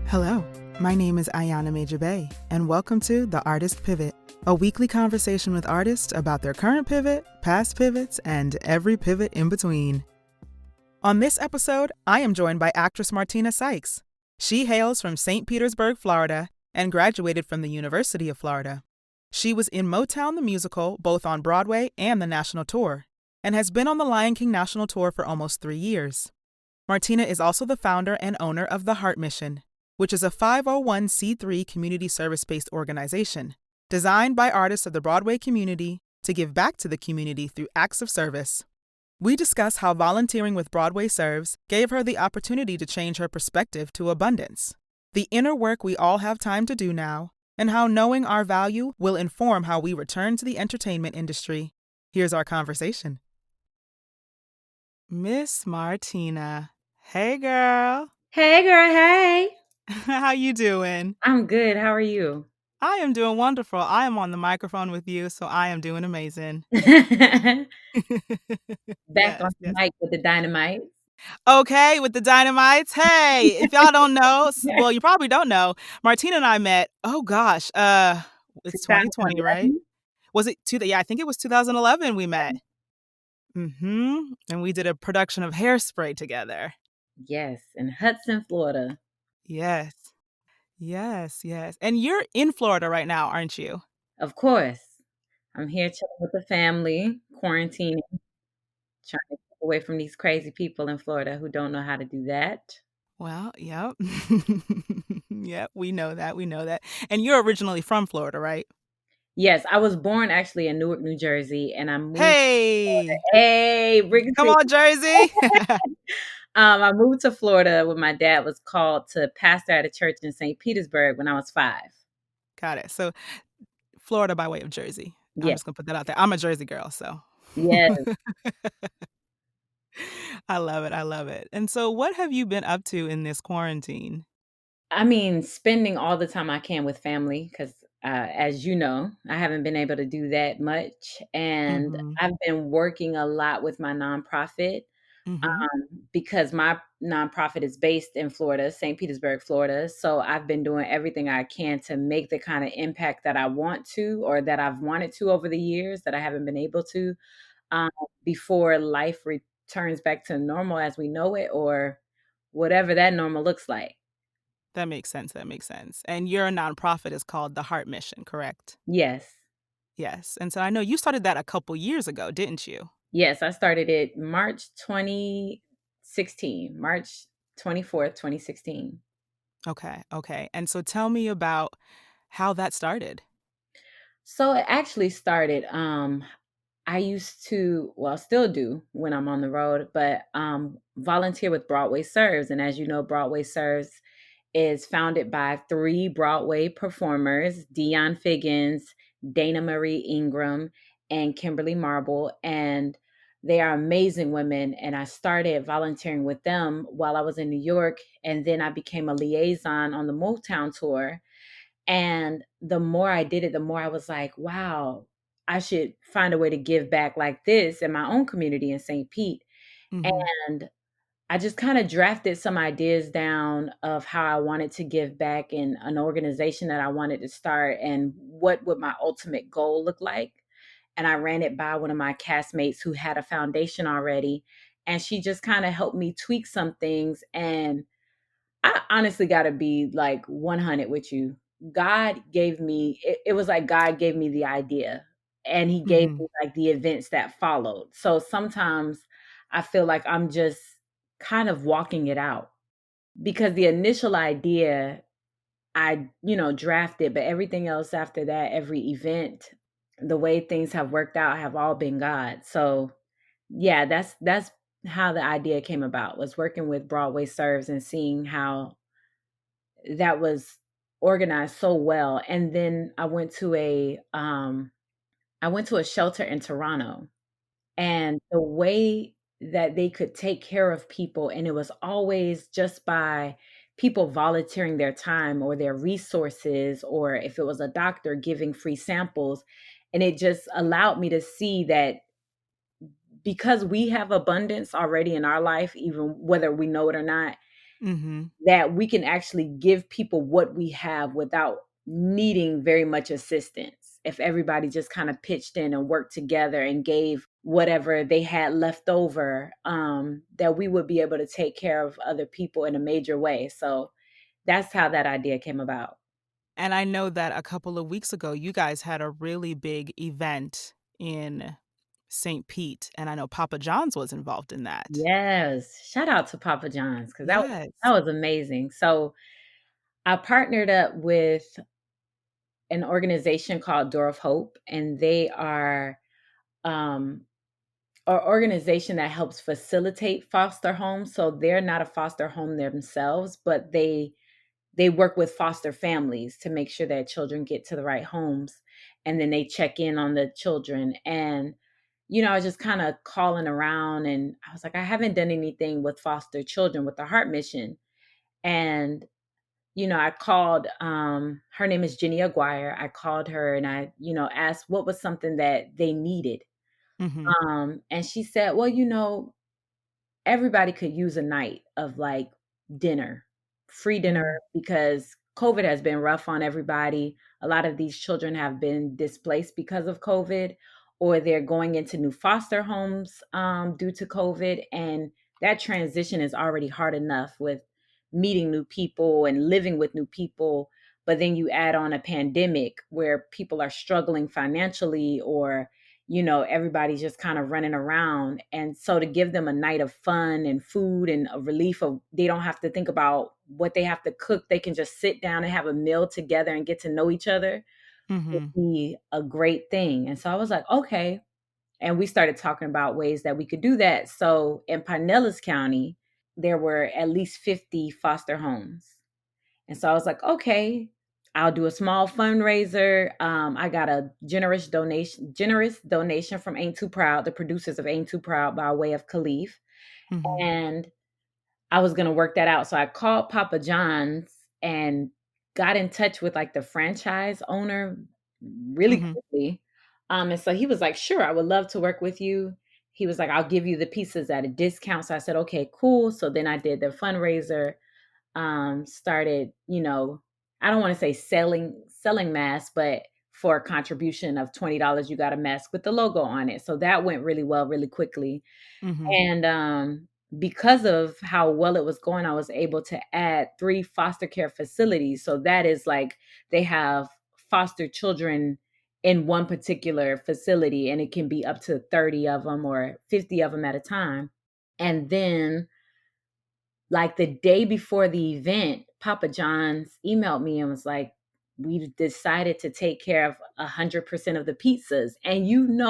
Hello, my name is Ayana Majabay, and welcome to The Artist Pivot, a weekly conversation with artists about their current pivot, past pivots, and every pivot in between. On this episode, I am joined by actress Martina Sykes. She hails from St. Petersburg, Florida, and graduated from the University of Florida. She was in Motown the musical, both on Broadway and the national tour, and has been on the Lion King national tour for almost 3 years. Martina is also the founder and owner of The Heart Mission, which is a 501c3 community service-based organization designed by artists of the Broadway community to give back to the community through acts of service. We discuss how volunteering with Broadway Serves gave her the opportunity to change her perspective to abundance, the inner work we all have time to do now, and how knowing our value will inform how we return to the entertainment industry. Here's our conversation. Miss Martina. Hey, girl. Hey girl, hey. How you doing? I'm good. How are you? I am doing wonderful. I am on the microphone with you, so I am doing amazing. Back on Yes, the yes. mic with the dynamite. Okay, with the dynamites. Hey, if y'all don't know, well, you probably don't know, Martina and I met, it's 2020, right? 2011? Was it yeah, I think it was 2011 we met. And we did a production of Hairspray together. Yes, in Hudson, Florida. Yes. Yes, yes. And you're in Florida right now, aren't you? Of course. I'm here chilling with the family, quarantining, trying to get away from these crazy people in Florida who don't know how to do that. Well, yep. Yep, we know that. We know that. And you're originally from Florida, right? Yes, I was born actually in Newark, New Jersey, and I moved. Hey, Hey, Brick come City. on, Jersey. I moved to Florida when my dad was called to pastor at a church in St. Petersburg when I was 5. Got it. So Florida by way of Jersey. I'm Yeah. just going to put that out there. I'm a Jersey girl, so. Yes. I love it. I love it. And so what have you been up to in this quarantine? I mean, spending all the time I can with family because, as you know, I haven't been able to do that much. And Mhm. I've been working a lot with my nonprofit Mhm. because my nonprofit is based in Florida, St. Petersburg, Florida. So I've been doing everything I can to make the kind of impact that I want to or that I've wanted to over the years that I haven't been able to um, before life returns back to normal as we know it or whatever that normal looks like. That makes sense. That makes sense. And your nonprofit is called The Heart Mission, correct? Yes. Yes. And so I know you started that a couple years ago, didn't you? Yes, I started it March 2016, March 24th, 2016. Okay. Okay. And so tell me about how that started. So it actually started, I used to, well, still do when I'm on the road, but volunteer with Broadway Serves. And as you know, Broadway Serves is founded by 3 Broadway performers, Dion Figgins, Dana Marie Ingram, and Kimberly Marble. And they are amazing women. And I started volunteering with them while I was in New York. And then I became a liaison on the Motown tour. And the more I did it, the more I was like, wow, I should find a way to give back like this in my own community in St. Pete. Mhm. And I just kind of drafted some ideas down of how I wanted to give back in an organization that I wanted to start and what would my ultimate goal look like. And I ran it by one of my castmates who had a foundation already. And she just kind of helped me tweak some things. And I honestly got to be like 100 with you. God gave me, it was like God gave me the idea and he gave me Mhm. like the events that followed. So sometimes I feel like I'm just kind of walking it out because the initial idea I, drafted, but everything else after that, every event, the way things have worked out have all been God. So yeah, that's how the idea came about was working with Broadway Serves and seeing how that was organized so well. And then I went to a shelter in Toronto, and the way that they could take care of people, and it was always just by people volunteering their time or their resources, or if it was a doctor giving free samples. And it just allowed me to see that because we have abundance already in our life, even whether we know it or not, Mhm. that we can actually give people what we have without needing very much assistance. If everybody just kind of pitched in and worked together and gave whatever they had left over, that we would be able to take care of other people in a major way. So that's how that idea came about. And I know that a couple of weeks ago, you guys had a really big event in St. Pete, and I know Papa John's was involved in that. Yes. Shout out to Papa John's because that Yes. was amazing. So I partnered up with an organization called Door of Hope, and they are um, an organization that helps facilitate foster homes. So they're not a foster home themselves, but they work with foster families to make sure that children get to the right homes, and then they check in on the children. And I was just kind of calling around, and I was like, I haven't done anything with foster children with the Heart Mission. And I called, her name is Jenny Aguirre. I called her and I, asked what was something that they needed. Mhm. And she said, well, everybody could use a night of like dinner, free dinner, Mm. because COVID has been rough on everybody. A lot of these children have been displaced because of COVID, or they're going into new foster homes due to COVID. And that transition is already hard enough with meeting new people and living with new people. But then you add on a pandemic where people are struggling financially, or everybody's just kind of running around. And so to give them a night of fun and food and a relief of, they don't have to think about what they have to cook. They can just sit down and have a meal together and get to know each other would Mhm. be a great thing. And so I was like, okay. And we started talking about ways that we could do that. So in Pinellas County, there were at least 50 foster homes. And so I was like, okay, I'll do a small fundraiser. I got a generous donation from Ain't Too Proud, the producers of Ain't Too Proud, by way of Khalif. Mhm. And I was gonna work that out. So I called Papa John's and got in touch with like the franchise owner really Mhm. quickly. And so he was like, sure, I would love to work with you. He was like, I'll give you the pieces at a discount. So I said, okay, cool. So then I did the fundraiser, started, I don't want to say selling masks, but for a contribution of $20, you got a mask with the logo on it. So that went really well, really quickly. Mhm. And because of how well it was going, I was able to add 3 foster care facilities. So that is like they have foster children in one particular facility, and it can be up to 30 of them or 50 of them at a time. And then, like the day before the event, Papa John's emailed me and was like, we've decided to take care of 100% of the pizzas. And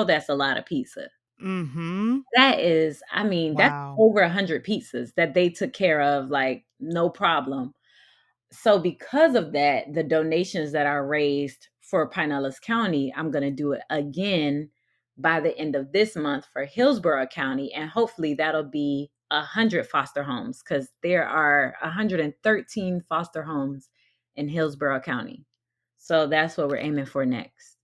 that's a lot of pizza. Mhm. That is, I mean, that's Wow. over 100 pizzas that they took care of, like, no problem. So because of that, the donations that are raised for Pinellas County, I'm gonna do it again by the end of this month for Hillsborough County, and hopefully that'll be 100 foster homes, because there are 113 foster homes in Hillsborough County. So that's what we're aiming for next.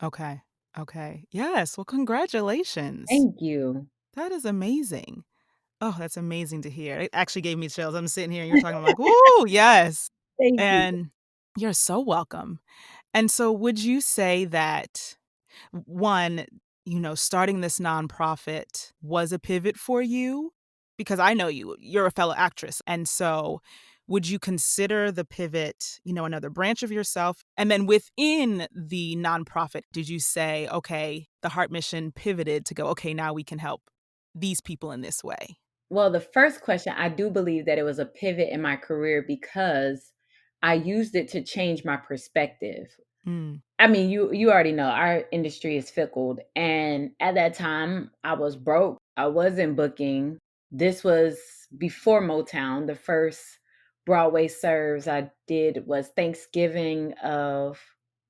Okay. Okay. Yes. Well, congratulations. Thank you. That is amazing. Oh, that's amazing to hear. It actually gave me chills. I'm sitting here and you're talking, I'm like, "Ooh, yes." Thank you. And you're so welcome. And so would you say that one, starting this nonprofit was a pivot for you? Because I know you're a fellow actress. And so would you consider the pivot, another branch of yourself? And then within the nonprofit, did you say, okay, the Heart Mission pivoted to go, okay, now we can help these people in this way? Well, the first question, I do believe that it was a pivot in my career because I used it to change my perspective. Mm, I mean, you already know our industry is fickle, and at that time I was broke. I wasn't booking. This was before Motown. The first Broadway Serves I did was Thanksgiving of,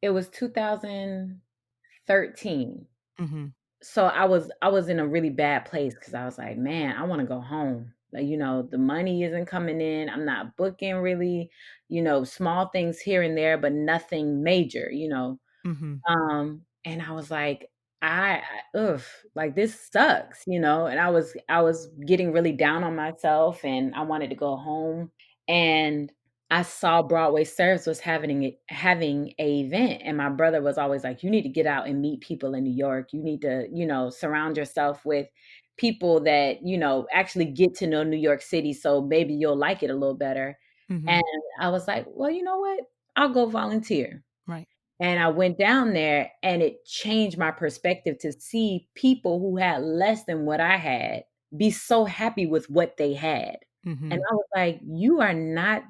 it was 2013. mhm, So I was in a really bad place because I was like, man, I want to go home. Like, the money isn't coming in. I'm not booking really, small things here and there, but nothing major. mhm, And I was like, ugh, like this sucks, and I was getting really down on myself and I wanted to go home. And I saw Broadway Serves was having a event, and my brother was always like, you need to get out and meet people in New York. You need to, surround yourself with people that, actually get to know New York City, so maybe you'll like it a little better. Hmm. And I was like, well, you know what? I'll go volunteer. Right. And I went down there and it changed my perspective to see people who had less than what I had be so happy with what they had. And Hmm. I was like, you are not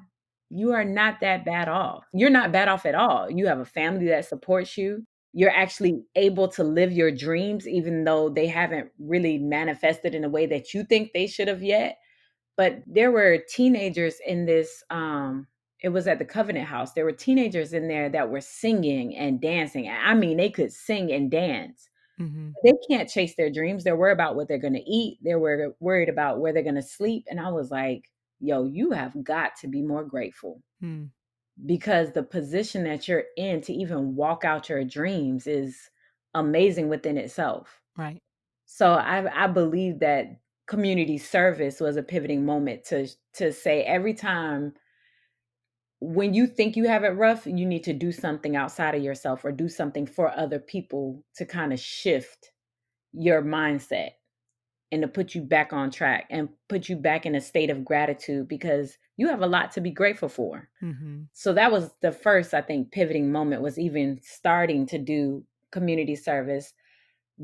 that bad off. You're not bad off at all. You have a family that supports you. You're actually able to live your dreams even though they haven't really manifested in a way that you think they should have yet. But there were teenagers in this, it was at the Covenant House. There were teenagers in there that were singing and dancing. I mean, they could sing and dance. Hmm. They can't chase their dreams. They're worried about what they're going to eat. They're worried about where they're going to sleep. And I was like, yo, you have got to be more grateful, Mm. because the position that you're in to even walk out your dreams is amazing within itself. Right. So I believe that community service was a pivoting moment to say every time when you think you have it rough, you need to do something outside of yourself or do something for other people to kind of shift your mindset and to put you back on track and put you back in a state of gratitude, because you have a lot to be grateful for. Hmm. So that was the first, I think, pivoting moment, was even starting to do community service.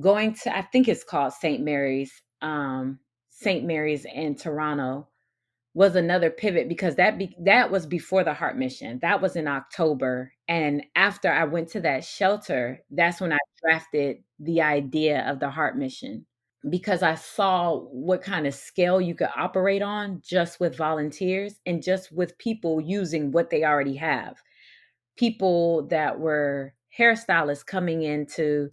Going to, I think it's called St. Mary's in Toronto, was another pivot, because that was before the Heart Mission. That was in October, and after I went to that shelter, that's when I drafted the idea of the Heart Mission, because I saw what kind of scale you could operate on just with volunteers and just with people using what they already have. People that were hairstylists coming in to,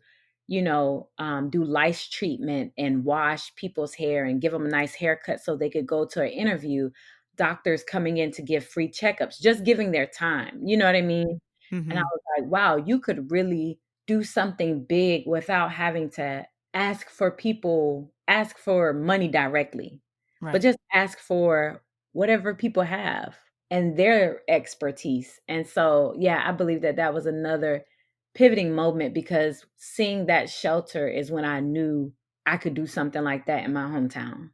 do lice treatment and wash people's hair and give them a nice haircut so they could go to an interview. Doctors coming in to give free checkups, just giving their time. You know what I mean? And I Hmm. was like, wow, you could really do something big without having to ask for money directly, but Right. just ask for whatever people have and their expertise. And so, yeah, I believe that that was another pivoting moment, because seeing that shelter is when I knew I could do something like that in my hometown.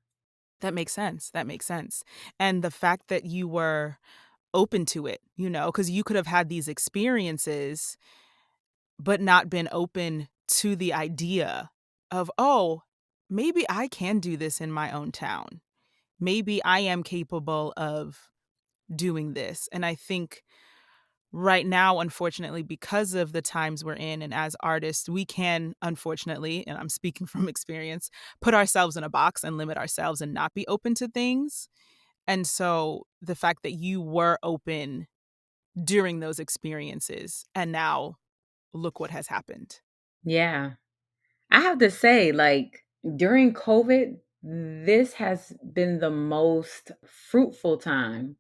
That makes sense. That makes sense. And the fact that you were open to it, because you could have had these experiences, but not been open to the idea of, oh, maybe I can do this in my own town. Maybe I am capable of doing this. And I think right now, unfortunately, because of the times we're in, and as artists, we can, unfortunately, and I'm speaking from experience, put ourselves in a box and limit ourselves and not be open to things. And so the fact that you were open during those experiences, and now look what has happened. Yeah. I have to say, like, during COVID, this has been the most fruitful time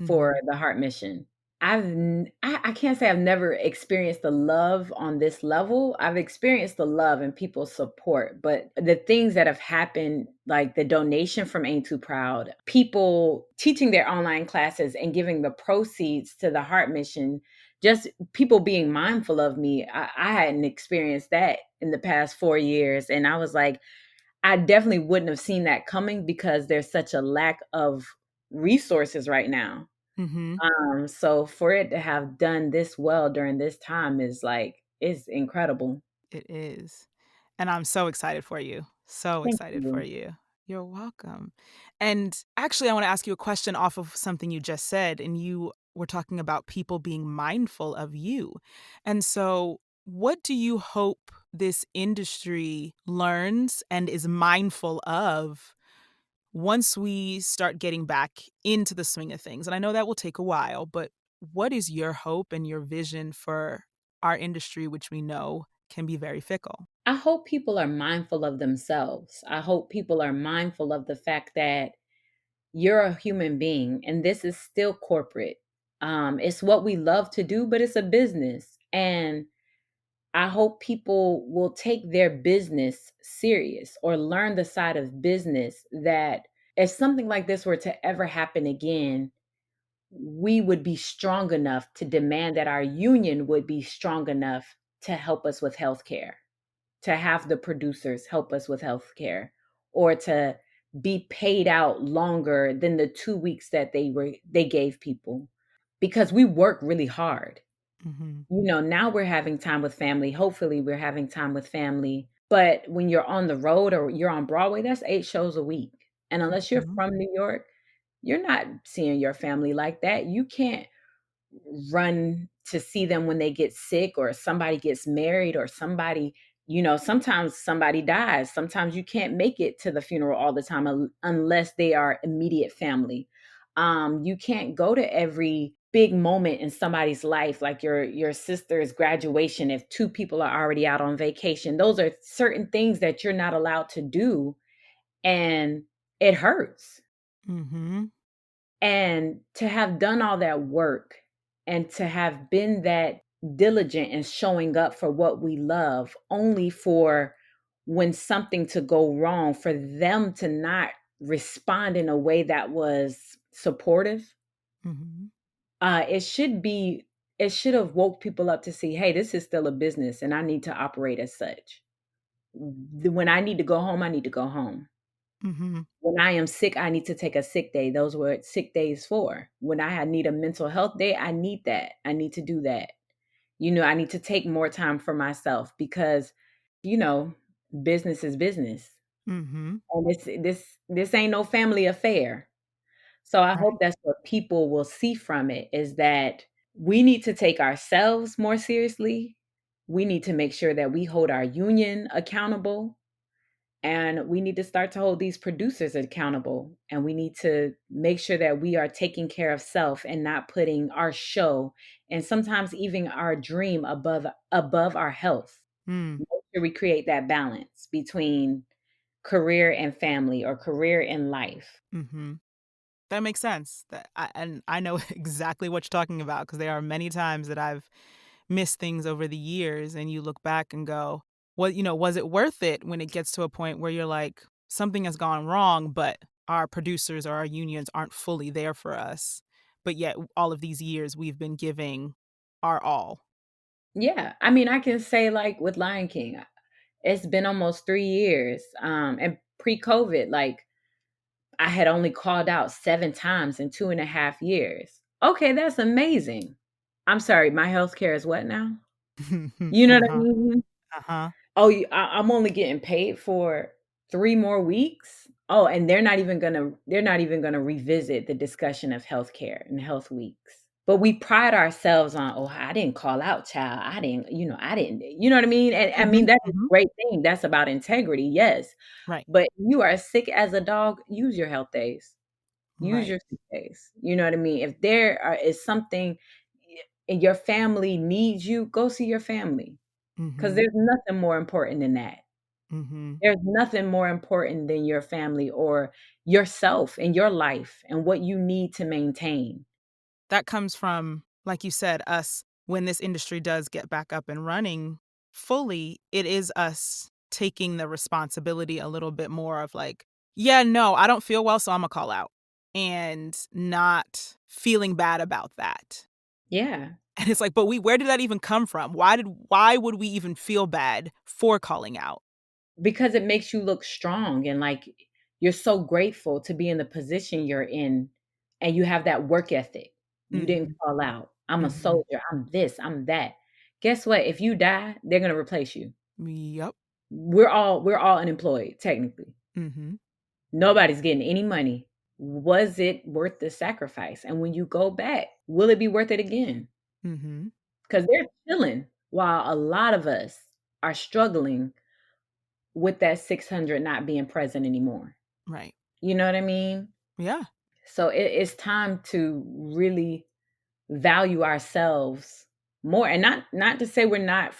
for Mhm. the Heart Mission. I can't say I've never experienced the love on this level. I've experienced the love and people's support, but the things that have happened, like the donation from Ain't Too Proud, people teaching their online classes and giving the proceeds to the Heart Mission, just people being mindful of me. I hadn't experienced that in the past 4 years. And I was like, I definitely wouldn't have seen that coming, because there's such a lack of resources right now. Mhm. So for it to have done this well during this time is like, it's incredible. It is. And I'm so excited for you. So Thank excited for you. you. You're welcome. And actually, I want to ask you a question off of something you just said. And you were talking about people being mindful of you. And so, what do you hope this industry learns and is mindful of once we start getting back into the swing of things? And I know that will take a while, but what is your hope and your vision for our industry, which we know can be very fickle? I hope people are mindful of themselves. I hope people are mindful of the fact that you're a human being and this is still corporate. It's what we love to do, but it's a business. And I hope people will take their business serious or learn the side of business that if something like this were to ever happen again, we would be strong enough to demand that our union would be strong enough to help us with healthcare, to have the producers help us with healthcare, or to be paid out longer than the 2 weeks that they gave people, because we work really hard. Mm-hmm. Now we're having time with family. Hopefully, we're having time with family. But when you're on the road or you're on Broadway, that's 8 shows a week. And unless you're Mm-hmm. from New York, you're not seeing your family like that. You can't run to see them when they get sick or somebody gets married or sometimes somebody dies. Sometimes you can't make it to the funeral all the time unless they are immediate family. You can't go to every big moment in somebody's life, like your sister's graduation, if two people are already out on vacation. Those are certain things that you're not allowed to do, and it hurts. Mm-hmm. And to have done all that work and to have been that diligent and showing up for what we love, only for when something to go wrong, for them to not respond in a way that was supportive, Mm-hmm. it should have woke people up to see, hey, this is still a business and I need to operate as such. When I need to go home, I need to go home. Mm-hmm. When I am sick, I need to take a sick day. Those were sick days for. When need a mental health day, I need that. I need to do that. I need to take more time for myself because, you know, business is business. Mm-hmm. And this ain't no family affair. So I hope Right. that's what people will see from it, is that we need to take ourselves more seriously. We need to make sure that we hold our union accountable. And we need to start to hold these producers accountable. And we need to make sure that we are taking care of self and not putting our show and sometimes even our dream above our health. Mm. Make sure we create that balance between career and family, or career and life. Mm-hmm. That makes sense. And I know exactly what you're talking about because there are many times that I've missed things over the years, and you look back and go, "Well, was it worth it?" When it gets to a point where you're like, something has gone wrong, but our producers or our unions aren't fully there for us. But yet, all of these years, we've been giving our all. Yeah. I mean, I can say, like, with Lion King, it's been almost 3 years. And pre-COVID, like, I had only called out 7 times in 2.5 years. Okay, that's amazing. I'm sorry, my healthcare is what now? You know what I Uh-huh. mean? Uh-huh. Oh, I'm only getting paid for 3 more weeks? Oh, and they're not even gonna revisit the discussion of healthcare and health weeks. But we pride ourselves on, "Oh, I didn't call out, child. I didn't," you know what I mean? And I mean, Mhm, that's a mhm. great thing. That's about integrity, yes. Right, But you are sick as a dog, use your health days. Use right. your sick days. You know what I mean? If is something and your family needs you, go see your family, because Mhm, there's nothing more important than that. mhm. There's nothing more important than your family or yourself and your life and what you need to maintain. That comes from, like you said, us when this industry does get back up and running fully, it is us taking the responsibility a little bit more of like, "Yeah, no, I don't feel well, so Imma call out," and not feeling bad about that. Yeah. And it's like, but where did that even come from? Why would we even feel bad for calling out? Because it makes you look strong, and like you're so grateful to be in the position you're in, and you have that work ethic. You didn't Mhm, call out. I'm a mhm. soldier. I'm this, I'm that. Guess what? If you die, they're going to replace you. Yep. We're all unemployed technically. Mhm, Nobody's getting any money. Was it worth the sacrifice? And when you go back, will it be worth it again? mhm. Because they're chilling while a lot of us are struggling with that 600 not being present anymore. Right. You know what I mean? Yeah. So it's time to really value ourselves more, and not to say we're not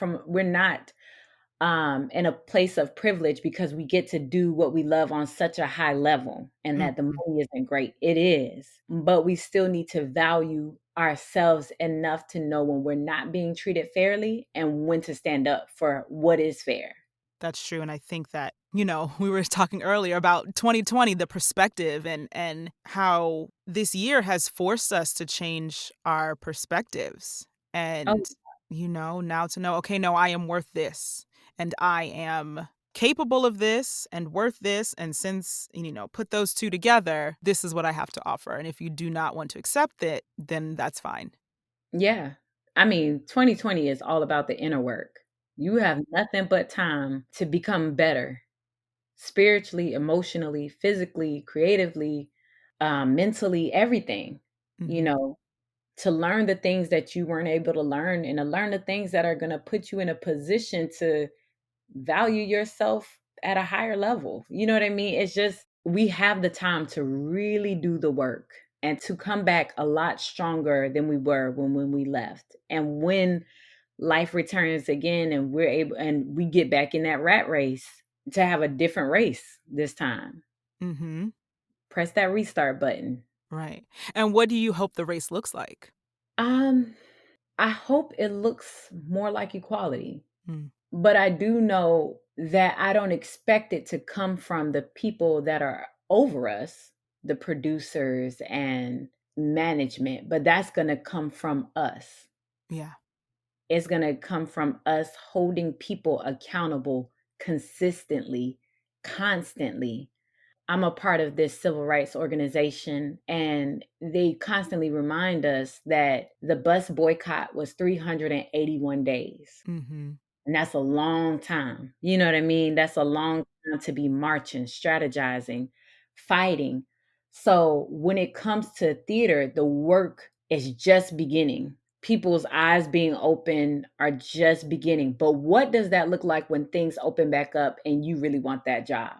in a place of privilege because we get to do what we love on such a high level and that the Mhm, money isn't great. It is, but we still need to value ourselves enough to know when we're not being treated fairly and when to stand up for what is fair. That's true, and I think that, we were talking earlier about 2020, the perspective and how this year has forced us to change our perspectives. Oh, And, now to know, okay, no, I am worth this, and I am capable of this and worth this, and since, put those 2 together, this is what I have to offer, and if you do not want to accept it, then that's fine. yeah. I mean, 2020 is all about the inner work. You have nothing but time to become better spiritually, emotionally, physically, creatively, mentally, everything, you Mhm. know, to learn the things that you weren't able to learn and to learn the things that are going to put you in a position to value yourself at a higher level. You know what I mean? It's just we have the time to really do the work and to come back a lot stronger than we were when we left. And when life returns again and we're able and we get back in that rat race to have a different race this time. Mhm. Press that restart button. Right. And what do you hope the race looks like? Um I hope it looks more like equality. Mm. But I do know that I don't expect it to come from the people that are over us, the producers and management, but that's going to come from us. Yeah. It's going to come from us holding people accountable consistently, constantly. I'm a part of this civil rights organization, and they constantly remind us that the bus boycott was 381 days. Mhm. And that's a long time. You know what I mean? That's a long time to be marching, strategizing, fighting. So when it comes to theater, the work is just beginning. People's eyes being open are just beginning. But what does that look like when things open back up and you really want that job?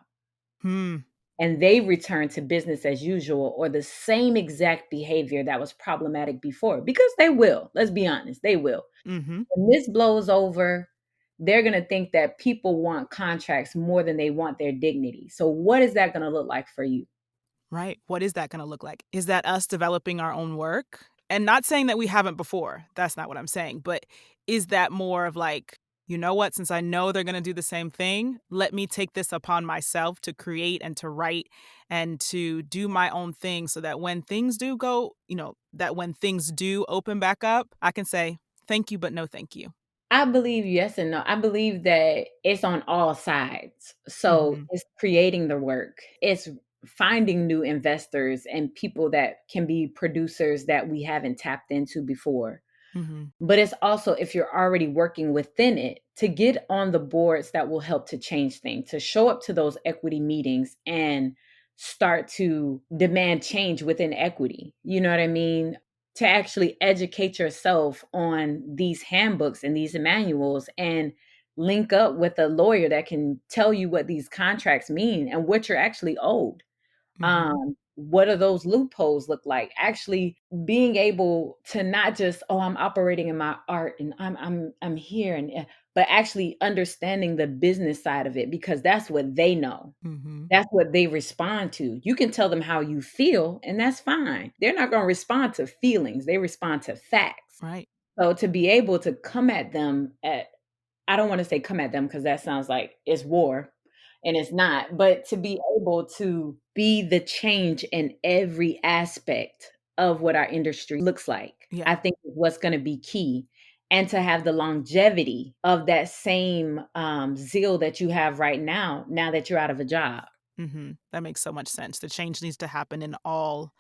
Hmm. And they return to business as usual or the same exact behavior that was problematic before? Because they will. Let's be honest, they will. Mhm. When this blows over, they're going to think that people want contracts more than they want their dignity. So, what is that going to look like for you? Right. What is that gonna look like? Is that us developing our own work? And not saying that we haven't before. That's not what I'm saying. But is that more of like, you know what, since I know they're gonna do the same thing, let me take this upon myself to create and to write and to do my own thing so that when things do go, that when things do open back up, I can say, thank you, but no thank you. I believe yes and no. I believe that it's on all sides. So, Mhm. it's creating the work, it's finding new investors and people that can be producers that we haven't tapped into before. Mhm. But it's also if you're already working within it to get on the boards that will help to change things, to show up to those equity meetings and start to demand change within equity. You know what I mean? To actually educate yourself on these handbooks and these manuals and link up with a lawyer that can tell you what these contracts mean and what you're actually owed. Mhm. What do those loopholes look like? Actually being able to not just, oh, I'm operating in my art and I'm here and but actually understanding the business side of it because that's what they know. Mhm. That's what they respond to. You can tell them how you feel and that's fine. They're not going to respond to feelings. They respond to facts. Right. So to be able to come at them at I don't want to say come at them because that sounds like it's war and it's not, but to be able to be the change in every aspect of what our industry looks like, Yeah. I think is what's going to be key. And to have the longevity of that same zeal that you have right now that you're out of a job. Mhm. That makes so much sense. The change needs to happen in all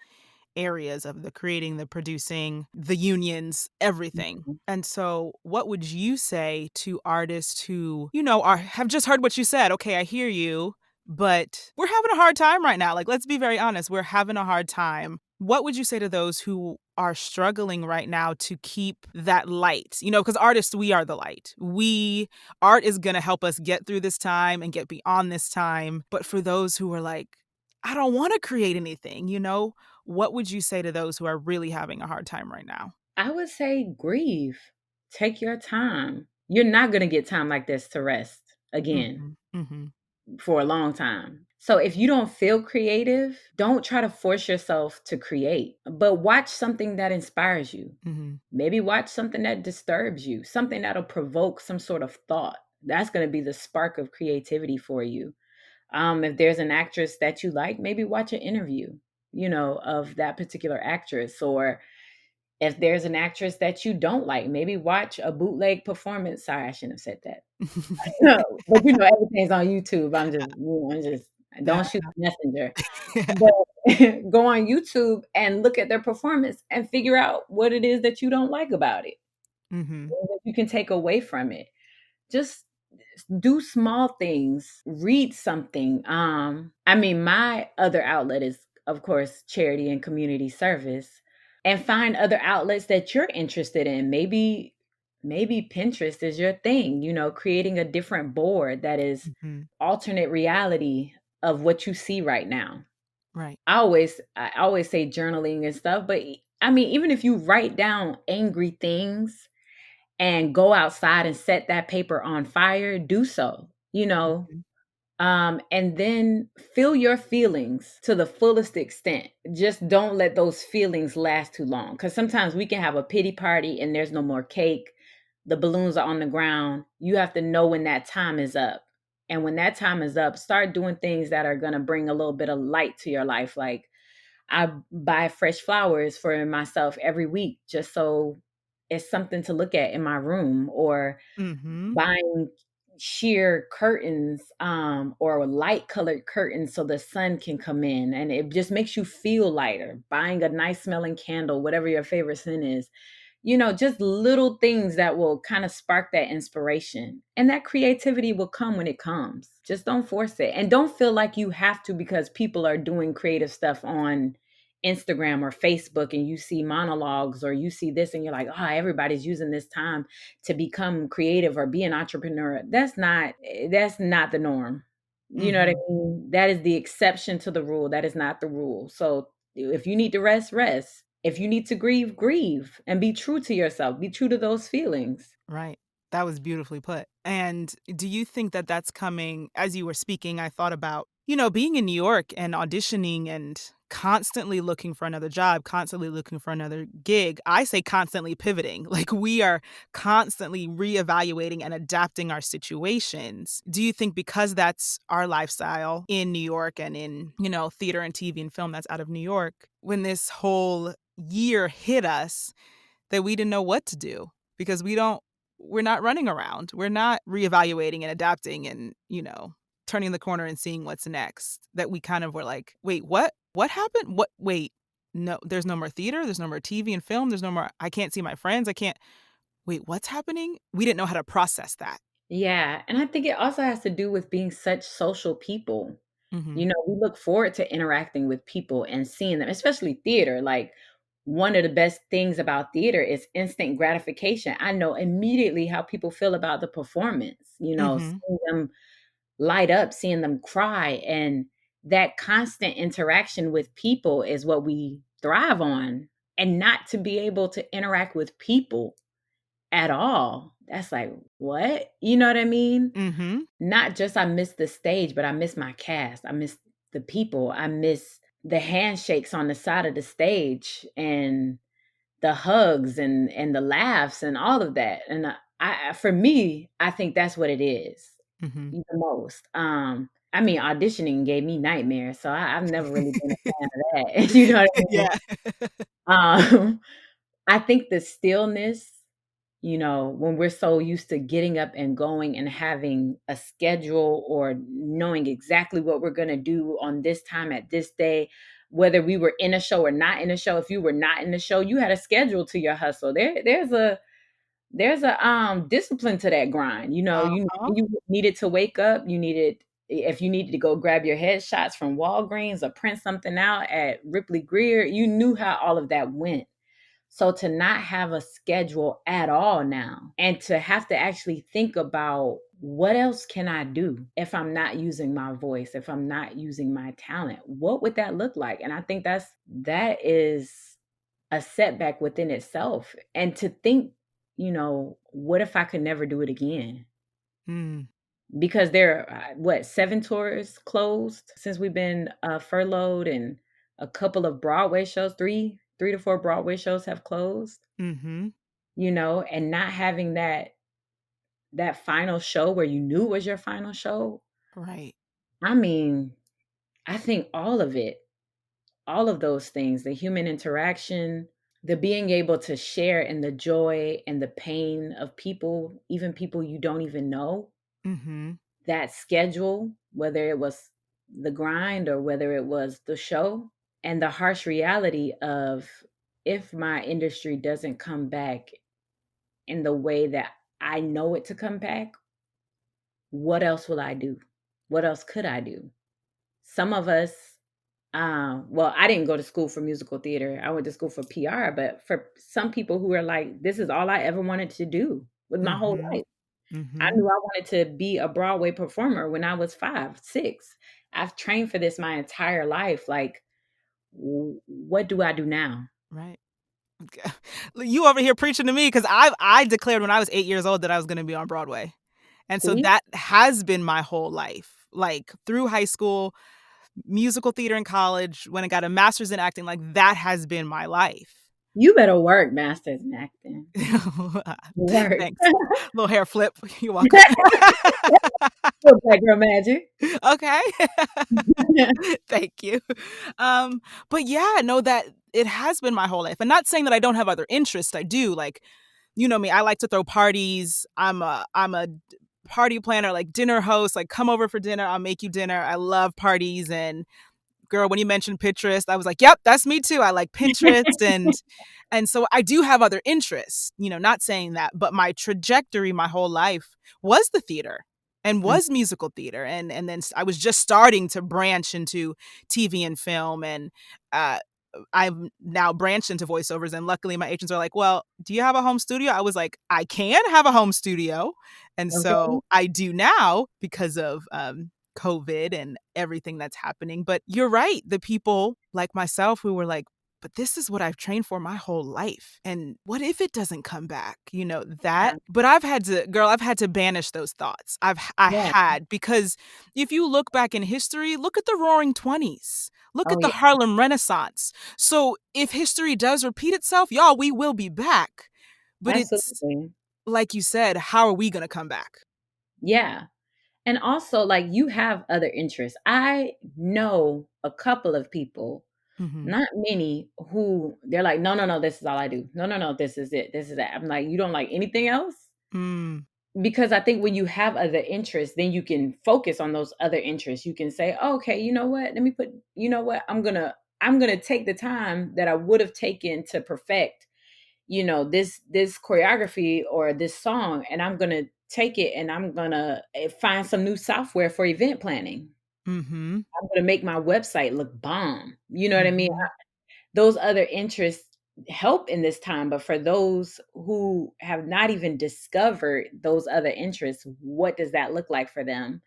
areas of the creating, the producing, the unions, everything. Mhm. And so what would you say to artists who, are have just heard what you said? Okay, I hear you, but we're having a hard time right now. Like, let's be very honest, we're having a hard time. What would you say to those who are struggling right now to keep that light? Because artists, we are the light. Art is going to help us get through this time and get beyond this time. But for those who are like, I don't want to create anything, what would you say to those who are really having a hard time right now? I would say grieve. Take your time. You're not going to get time like this to rest again Mhm, mhm. for a long time. So if you don't feel creative, don't try to force yourself to create, but watch something that inspires you. Mm-hmm. Maybe watch something that disturbs you, something that'll provoke some sort of thought. That's going to be the spark of creativity for you. If there's an actress that you like, maybe watch an interview, of that particular actress. Or if there's an actress that you don't like, maybe watch a bootleg performance. Sorry, I shouldn't have said that. No, but everything's on YouTube. I'm just Yeah. don't shoot the messenger. But go on YouTube and look at their performance and figure out what it is that you don't like about it. Mm-hmm. What you can take away from it. Just do small things, read something. I mean, my other outlet is, of course, charity and community service, and find other outlets that you're interested in. Maybe Pinterest is your thing, creating a different board that is Mm-hmm. alternate reality of what you see right now. Right. I always say journaling and stuff, but I mean, even if you write down angry things and go outside and set that paper on fire, do so, Mhm. and then feel your feelings to the fullest extent. Just don't let those feelings last too long, because sometimes we can have a pity party and there's no more cake. The balloons are on the ground. You have to know when that time is up. And when that time is up, start doing things that are going to bring a little bit of light to your life. Like, I buy fresh flowers for myself every week just so it's something to look at in my room, or Mhm. buying sheer curtains, or light colored curtains so the sun can come in and it just makes you feel lighter. Buying a nice smelling candle, whatever your favorite scent is, just little things that will kind of spark that inspiration. And that creativity will come when it comes. Just don't force it. And don't feel like you have to because people are doing creative stuff on Instagram or Facebook, and you see monologues or you see this and you're like, oh, everybody's using this time to become creative or be an entrepreneur. That's not the norm. You know what I Mhm. mean? That is the exception to the rule. That is not the rule. So if you need to rest, rest. If you need to grieve, grieve, and be true to yourself. Be true to those feelings. Right. That was beautifully put. And do you think that that's coming as you were speaking, I thought about, being in New York and auditioning and constantly looking for another job, constantly looking for another gig. I say constantly pivoting. Like we are constantly reevaluating and adapting our situations. Do you think because that's our lifestyle in New York and in, theater and TV and film that's out of New York, when this whole year hit us, that we didn't know what to do because we're not running around. We're not reevaluating and adapting and, turning the corner and seeing what's next. That we kind of were like, wait, what? What happened? What? Wait, no, there's no more theater. There's no more TV and film. There's no more, I can't see my friends. I can't, wait, what's happening? We didn't know how to process that. Yeah. And I think it also has to do with being such social people. Mm-hmm. We look forward to interacting with people and seeing them, especially theater. Like, one of the best things about theater is instant gratification. I know immediately how people feel about the performance, Mm-hmm. seeing them light up, seeing them cry. And that constant interaction with people is what we thrive on. And not to be able to interact with people at all, that's like, what? You know what I mean? Mm-hmm. Not just I miss the stage, but I miss my cast. I miss the people. I miss the handshakes on the side of the stage and the hugs and the laughs and all of that. And for me, I think that's what it is Mm-hmm. the most. I mean, auditioning gave me nightmares, so I've never really been a fan of that. You know what I mean? Yeah. I think the stillness, when we're so used to getting up and going and having a schedule or knowing exactly what we're going to do on this time at this day, whether we were in a show or not in a show. If you were not in the show, you had a schedule to your hustle. There's a discipline to that grind. Uh-huh. You needed to wake up, if you needed to go grab your headshots from Walgreens or print something out at Ripley Greer, you knew how all of that went. So to not have a schedule at all now, and to have to actually think about, what else can I do if I'm not using my voice, if I'm not using my talent? What would that look like? And I think that is a setback within itself. And to think, what if I could never do it again? Mm. because there are, what, 7 tours closed since we've been, furloughed, and a couple of Broadway shows, 3 to 4 Broadway shows have closed, Mhm. and not having that final show where you knew was your final show. Right. I mean, I think all of those things, the human interaction, the being able to share in the joy and the pain of people, even people you don't even know, Mhm. that schedule, whether it was the grind or whether it was the show, and the harsh reality of, if my industry doesn't come back in the way that I know it to come back, what else will I do? What else could I do? Some of us, well, I didn't go to school for musical theater. I went to school for PR, but for some people who are like, this is all I ever wanted to do with my whole Mhm. life. I Mhm. knew I wanted to be a Broadway performer when I was 5, 6. I've trained for this my entire life. Like, what do I do now? Right. You over here preaching to me because I declared when I was 8 years old that I was gonna be on Broadway. And so See, that has been my whole life. Like, through high school, musical theater in college, when I got a master's in acting, like, that has been my life. you better work, masters in acting. Work. Thanks. Little hair flip. You're welcome. Little black girl magic. Okay. Thank you. Um, but yeah, no, that it has been my whole life. And not saying that I don't have other interests. I do. Like, you know me, I like to throw parties. I'm a party planner, like dinner host, like come over for dinner, I'll make you dinner. I love parties. And girl, when you mentioned Pinterest, I was like, yep, that's me too. I like Pinterest. And so I do have other interests, not saying that, but my trajectory my whole life was the theater and Mm, was musical theater. And then I was just starting to branch into TV and film. And uh I've now branched into voiceovers, and luckily my agents are like, well, do you have a home studio? I was like, I can have a home studio. And okay. so I do now because of COVID and everything that's happening. But you're right. The people like myself who were like, but this is what I've trained for my whole life. And what if it doesn't come back? Yeah. But I've had to banish those thoughts. I Yeah. had, because if you look back in history, look at the Roaring 20s. Look Oh at the yeah. Harlem Renaissance. So if history does repeat itself, y'all, we will be back. But it's Absolutely. like you said, how are we going to come back? Yeah. And also, like, you have other interests. I know a couple of people, Mhm. not many, who they're like, no, no, no, this is all I do. No, no, no, this is it. This is that. I'm like, you don't like anything else? Mm. Because I think when you have other interests, then you can focus on those other interests. You can say, oh, okay, you know what? Let me put, you know what? I'm gonna take the time that I would have taken to perfect, this choreography or this song, and I'm gonna take it and I'm gonna find some new software for event planning. Mhm. I'm gonna make my website look bomb. You know what I mean? Mhm. Those other interests help in this time, but for those who have not even discovered those other interests, what does that look like for them?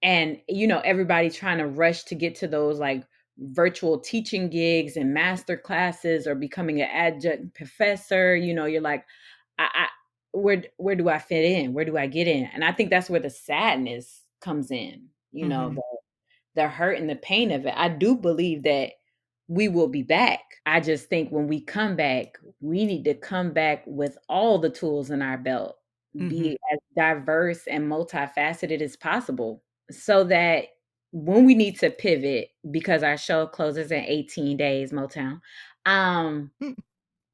And everybody trying to rush to get to those, like, virtual teaching gigs and master classes, or becoming an adjunct professor. You're like, I where do I fit in? Where do I get in? And I think that's where the sadness comes in, Mhm. the hurt and the pain of it. I do believe that we will be back. I just think when we come back, we need to come back with all the tools in our belt, Mhm. be as diverse and multifaceted as possible, so that when we need to pivot, because our show closes in 18 days, Motown. Um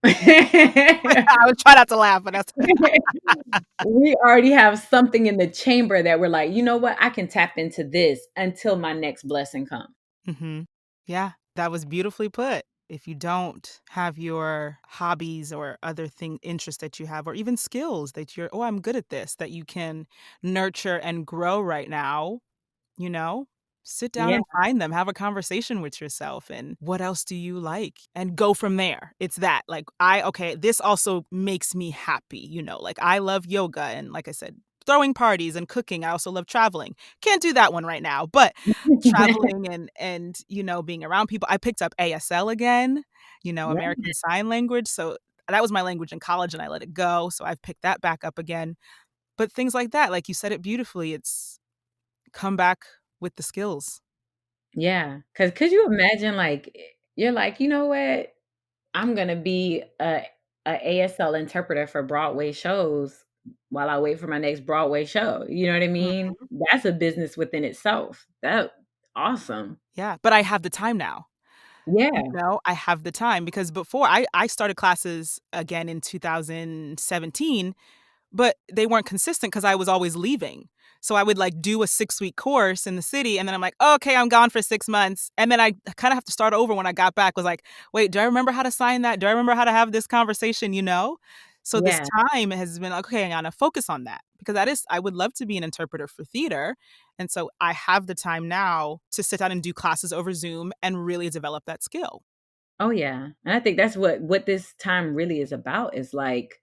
I was trying not to laugh, but that's we already have something in the chamber that we're like, you know what? I can tap into this until my next blessing comes. Mhm. Yeah, that was beautifully put. If you don't have your hobbies or other interests that you have, or even skills that you're, "Oh, I'm good at this," that you can nurture and grow right now, you know? Sit down Yeah, and find them, have a conversation with yourself, and what else do you like? And go from there. It's that, like, okay, this also makes me happy, like, I love yoga and, like I said, throwing parties and cooking. I also love traveling. Can't do that one right now, but traveling and, being around people. I picked up ASL again, yeah. American Sign Language, so that was my language in college and I let it go, so I've picked that back up again. But things like that, like you said it beautifully, it's come back with the skills. Yeah, because could you imagine, like, you're like, "You know what? I'm gonna be a ASL interpreter for Broadway shows while I wait for my next Broadway show." You know what I mean? Mhm. That's a business within itself. That awesome. Yeah, but I have the time now. Yeah, I have the time because before I started classes again in 2017. But they weren't consistent because I was always leaving. So I would, like, do a 6-week course in the city, and then I'm like, "Okay, I'm gone for 6 months." And then I kinda have to start over when I got back, was like, "Wait, do I remember how to sign that? Do I remember how to have this conversation?" You know? So this yeah. time has been like, "Okay, I gotta focus on that." Because that is I would love to be an interpreter for theater, and so I have the time now to sit down and do classes over Zoom and really develop that skill. Oh, yeah, and I think that's what this time really is about, is, like,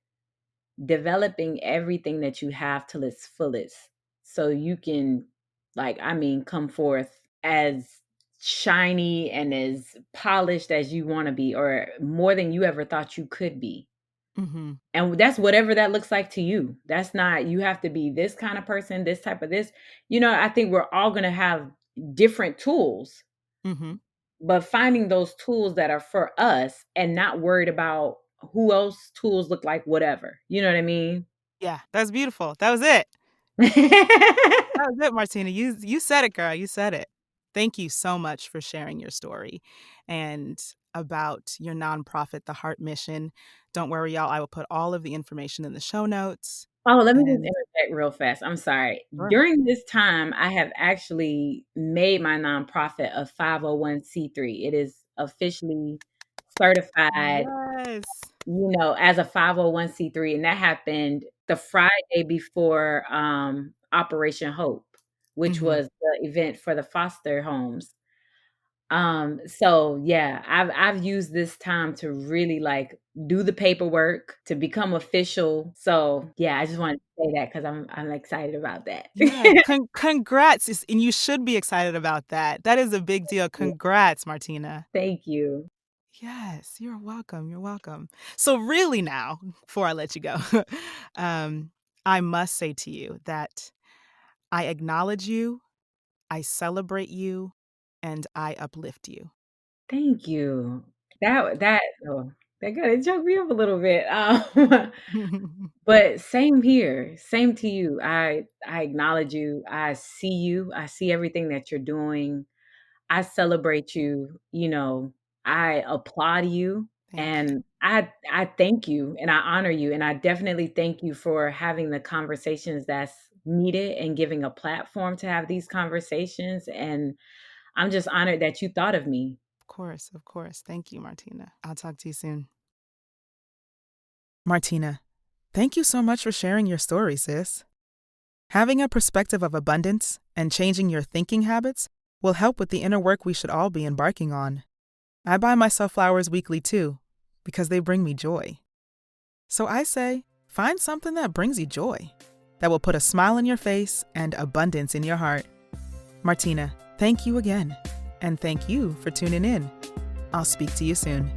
developing everything that you have till its fullest, so you can, like, I mean, come forth as shiny and as polished as you wanna be, or more than you ever thought you could be. Mhm. And that's whatever that looks like to you. That's not, you have to be this kind of person, this type of this. I think we're all gonna have different tools, Mhm. but finding those tools that are for us and not worried about who else tools look like whatever. You know what I mean? Yeah, that's beautiful. That was it. That was it, Martina. You said it, girl. You said it. Thank you so much for sharing your story and about your nonprofit, The Heart Mission. Don't worry, y'all. I will put all of the information in the show notes. Oh, let me just And interject real fast. I'm sorry. sure. During this time, I have actually made my nonprofit a 501(c)(3). It is officially certified, Yes. as a 501(c)(3), and that happened the Friday before, Operation Hope, which Mhm. was the event for the foster homes. So yeah, I've used this time to really, like, do the paperwork to become official. So yeah, I just wanted to say that because I'm excited about that. Yeah. Congrats. And you should be excited about that. That is a big deal. Yeah, Congrats, Martina. thank you. Yes, you're welcome. You're welcome. So really now, before I let you go, um, I must say to you that I acknowledge you, I celebrate you, and I uplift you. Thank you. Oh, that kinda choked me up a little bit. But same here, same to you. I acknowledge you. I see you. I see everything that you're doing. I celebrate you, I applaud you, Thank you. and I thank you and I honor you, and I definitely thank you for having the conversations that's needed and giving a platform to have these conversations, and I'm just honored that you thought of me. Of course, of course. Thank you, Martina. I'll talk to you soon. Martina, thank you so much for sharing your story, sis. Having a perspective of abundance and changing your thinking habits will help with the inner work we should all be embarking on. I buy myself flowers weekly too, because they bring me joy. So I say, find something that brings you joy, that will put a smile on your face and abundance in your heart. Martina, thank you again. And thank you for tuning in. I'll speak to you soon.